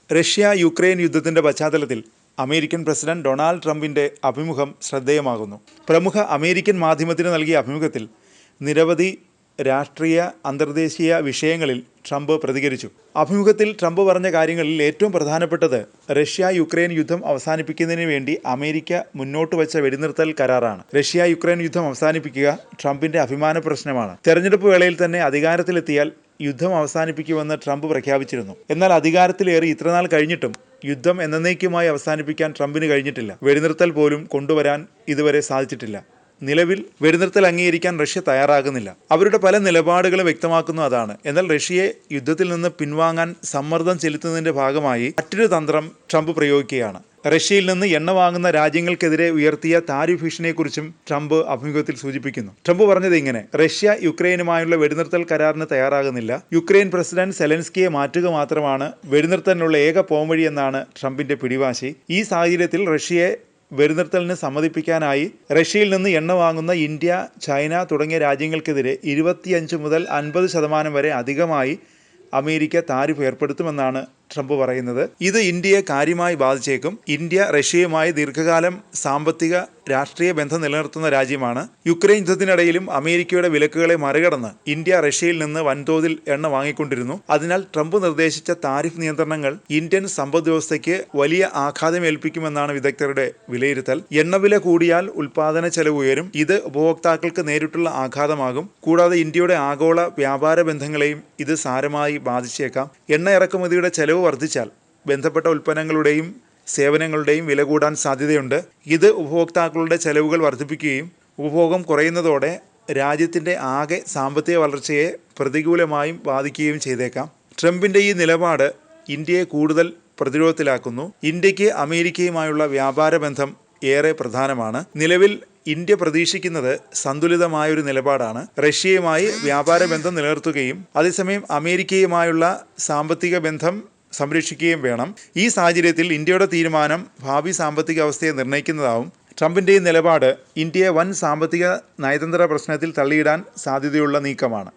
Russia Ukraine യുദ്ധത്തിന്റെ പശ്ചാത്തലത്തിൽ American president Donald ട്രംപിന്റെ അഭിമുഖം ശ്രദ്ധേയമാകുന്നു. പ്രമുഖ അമേരിക്കൻ മാധ്യമത്തിന് നൽകിയ അഭിമുഖത്തിൽ നിരവധി രാഷ്ട്രീയ അന്തർദേശീയ വിഷയങ്ങളിൽ ട്രംപ് പ്രതികരിച്ചു. അഭിമുഖത്തിൽ ട്രംപ് പറഞ്ഞ കാര്യങ്ങളിൽ ഏറ്റവും പ്രധാനപ്പെട്ടത് റഷ്യ യുക്രൈൻ യുദ്ധം അവസാനിപ്പിക്കുന്നതിന് വേണ്ടി അമേരിക്ക മുന്നോട്ട് വച്ച വെടിനിർത്തൽ കരാറാണ്. റഷ്യ യുക്രൈൻ യുദ്ധം അവസാനിപ്പിക്കുക ട്രംപിന്റെ അഭിമാന പ്രശ്നമാണ്. തെരഞ്ഞെടുപ്പ് വേളയിൽ തന്നെ അധികാരത്തിലെത്തിയാൽ യുദ്ധം അവസാനിപ്പിക്കുമെന്ന് ട്രംപ് പ്രഖ്യാപിച്ചിരുന്നു. എന്നാൽ അധികാരത്തിലേറി ഇത്രനാൾ കഴിഞ്ഞിട്ടും യുദ്ധം എന്നേക്കുമായി അവസാനിപ്പിക്കാൻ ട്രംപിന് കഴിഞ്ഞിട്ടില്ല. വെടിനിർത്തൽ പോലും കൊണ്ടുവരാൻ ഇതുവരെ സാധിച്ചിട്ടില്ല. നിലവിൽ വെടിനിർത്തൽ അംഗീകരിക്കാൻ റഷ്യ തയ്യാറാകുന്നില്ല. അവരുടെ പല നിലപാടുകളും വ്യക്തമാക്കുന്നു അതാണ്. എന്നാൽ റഷ്യയെ യുദ്ധത്തിൽ നിന്ന് പിൻവാങ്ങാൻ സമ്മർദ്ദം ചെലുത്തുന്നതിന്റെ ഭാഗമായി മറ്റൊരു തന്ത്രം ട്രംപ് പ്രയോഗിക്കുകയാണ്. റഷ്യയിൽ നിന്ന് എണ്ണ വാങ്ങുന്ന രാജ്യങ്ങൾക്കെതിരെ ഉയർത്തിയ താരിഫ് ഭീഷണിയെക്കുറിച്ചും ട്രംപ് അഭിമുഖത്തിൽ സൂചിപ്പിക്കുന്നു. ട്രംപ് പറഞ്ഞത് ഇങ്ങനെ: റഷ്യ യുക്രൈനുമായുള്ള വെടിനിർത്തൽ കരാറിന് തയ്യാറാകുന്നില്ല. യുക്രൈൻ പ്രസിഡന്റ് സെലൻസ്കിയെ മാറ്റുക മാത്രമാണ് വെടിനിർത്തലിനുള്ള ഏക പോംവഴി എന്നാണ് ട്രംപിന്റെ പിടിവാശി. ഈ സാഹചര്യത്തിൽ റഷ്യയെ വെടിനിർത്തലിന് സമ്മതിപ്പിക്കാനായി റഷ്യയിൽ നിന്ന് എണ്ണ വാങ്ങുന്ന ഇന്ത്യ, ചൈന തുടങ്ങിയ രാജ്യങ്ങൾക്കെതിരെ 25 മുതൽ 50% വരെ അധികമായി അമേരിക്ക താരിഫ് ഏർപ്പെടുത്തുമെന്നാണ് ട്രംപ് പറയുന്നത്. ഇത് ഇന്ത്യയെ കാര്യമായി ബാധിച്ചേക്കും. ഇന്ത്യ റഷ്യയുമായി ദീർഘകാലം സാമ്പത്തിക രാഷ്ട്രീയ ബന്ധം നിലനിർത്തുന്ന രാജ്യമാണ്. യുക്രൈൻ യുദ്ധത്തിനിടയിലും അമേരിക്കയുടെ വിലക്കുകളെ മറികടന്ന് ഇന്ത്യ റഷ്യയിൽ നിന്ന് വൻതോതിൽ എണ്ണ വാങ്ങിക്കൊണ്ടിരുന്നു. അതിനാൽ ട്രംപ് നിർദ്ദേശിച്ച താരിഫ് നിയന്ത്രണങ്ങൾ ഇന്ത്യൻ സമ്പദ് വ്യവസ്ഥയ്ക്ക് വലിയ ആഘാതമേൽപ്പിക്കുമെന്നാണ് വിദഗ്ധരുടെ വിലയിരുത്തൽ. എണ്ണവില കൂടിയാൽ ഉൽപാദന ചെലവ് ഉയരും. ഇത് ഉപഭോക്താക്കൾക്ക് നേരിട്ടുള്ള ആഘാതമാകും. കൂടാതെ ഇന്ത്യയുടെ ആഗോള വ്യാപാര ബന്ധങ്ങളെയും ഇത് സാരമായി ബാധിച്ചേക്കാം. എണ്ണ ഇറക്കുമതിയുടെ ചെലവ് വർദ്ധിച്ചാൽ ബന്ധപ്പെട്ട ഉൽപ്പന്നങ്ങളുടെയും സേവനങ്ങളുടെയും വില കൂടാൻ സാധ്യതയുണ്ട്. ഇത് ഉപഭോക്താക്കളുടെ ചെലവുകൾ വർദ്ധിപ്പിക്കുകയും ഉപഭോഗം കുറയുന്നതോടെ രാജ്യത്തിൻ്റെ ആകെ സാമ്പത്തിക വളർച്ചയെ പ്രതികൂലമായും ബാധിക്കുകയും ചെയ്തേക്കാം. ട്രംപിൻ്റെ ഈ നിലപാട് ഇന്ത്യയെ കൂടുതൽ പ്രതിരോധത്തിലാക്കുന്നു. ഇന്ത്യക്ക് അമേരിക്കയുമായുള്ള വ്യാപാര ബന്ധം ഏറെ പ്രധാനമാണ്. നിലവിൽ ഇന്ത്യ പ്രതീക്ഷിക്കുന്നത് സന്തുലിതമായൊരു നിലപാടാണ്. റഷ്യയുമായി വ്യാപാര ബന്ധം നിലനിർത്തുകയും അതേസമയം അമേരിക്കയുമായുള്ള സാമ്പത്തിക ബന്ധം സംരക്ഷിക്കുകയും വേണം. ഈ സാഹചര്യത്തിൽ ഇന്ത്യയുടെ തീരുമാനം ഭാവി സാമ്പത്തിക അവസ്ഥയെ നിർണ്ണയിക്കുന്നതാവും. ട്രംപിൻ്റെ ഈ നിലപാട് ഇന്ത്യയെ വൻ സാമ്പത്തിക നയതന്ത്ര പ്രശ്നത്തിൽ തള്ളിയിടാൻ സാധ്യതയുള്ള നീക്കമാണ്.